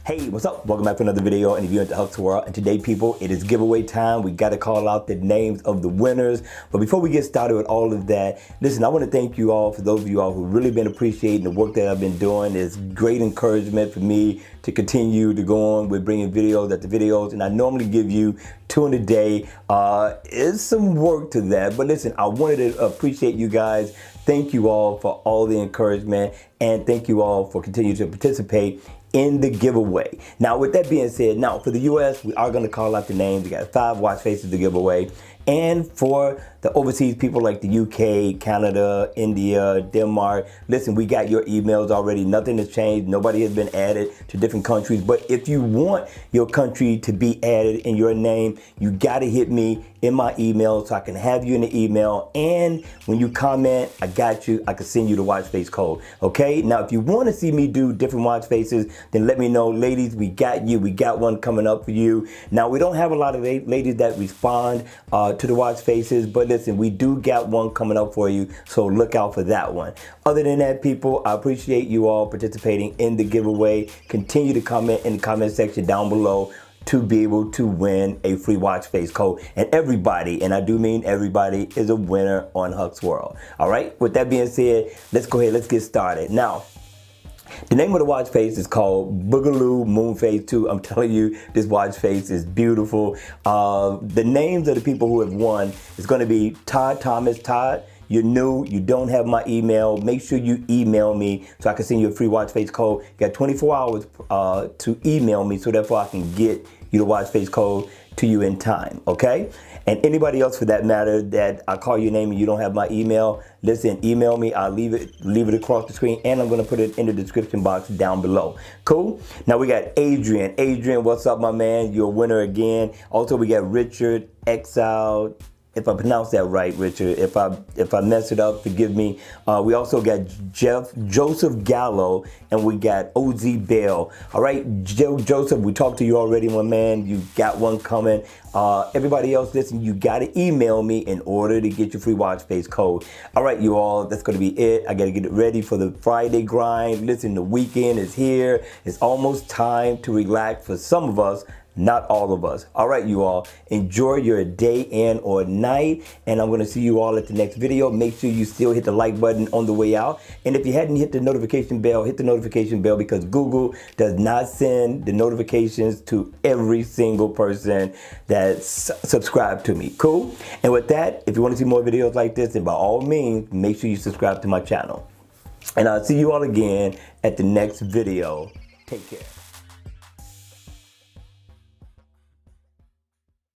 Hey, what's up? Welcome back to another video, and if you're into Huck's World, and today, people, it is giveaway time. We got to call out the names of the winners. But before we get started with all of that, listen, I want to thank you all, for those of you all who've really been appreciating the work that I've been doing. It's great encouragement for me to continue to go on with bringing videos after videos, and I normally give you 2 in a day. It's some work to that, but listen, I wanted to appreciate you guys. Thank you all for all the encouragement, and thank you all for continuing to participate in the giveaway. Now, with that being said, now for the US, we are going to call out the names. We got 5 watch faces to give away. And for the overseas people like the UK, Canada, India, Denmark, listen, we got your emails already. Nothing has changed. Nobody has been added to different countries. But if you want your country to be added in your name, you got to hit me in my email so I can have you in the email. And when you comment, I got you. I can send you the watch face code. Okay? Now, if you want to see me do different watch faces, then let me know. Ladies, we got you. We got one coming up for you. Now, we don't have a lot of ladies that respond to the watch faces, but listen, we do got one coming up for you, so look out for that one. Other than that, people, I appreciate you all participating in the giveaway. Continue to comment in the comment section down below to be able to win a free watch face code. And everybody, and I do mean everybody, is a winner on Huck's World. All right, with that being said, let's go ahead, let's get started. Now, the name of the watch face is called Boogaloo Moon Phase 2. I'm telling you, this watch face is beautiful. The names of the people who have won is going to be Todd Thomas. Todd, you're new, you don't have my email. Make sure you email me so I can send you a free watch face code. You got 24 hours to email me, so therefore I can get you the watch face code to you in time, okay? And anybody else for that matter that I call your name and you don't have my email, listen, email me. I'll leave it across the screen, and I'm gonna put it in the description box down below. Cool? Now we got Adrian. Adrian, what's up, my man? You're a winner again. Also, we got Richard, Exile. If I pronounce that right, Richard. If I mess it up, forgive me. We also got Joseph Gallo, and we got OZ Bell. All right, Joseph, we talked to you already, my man. You got one coming. Everybody else, listen, you got to email me in order to get your free watch face code. All right, you all, that's going to be it. I got to get it ready for the Friday grind. Listen, the weekend is here. It's almost time to relax for some of us. Not all of us. All right, you all, enjoy your day and or night, and I'm going to see you all at the next video. Make sure you still hit the like button on the way out, and if you hadn't hit the notification bell, hit the notification bell, because Google does not send the notifications to every single person that's subscribed to me. Cool? And with that, if you want to see more videos like this, then by all means, make sure you subscribe to my channel. And I'll see you all again at the next video. Take care.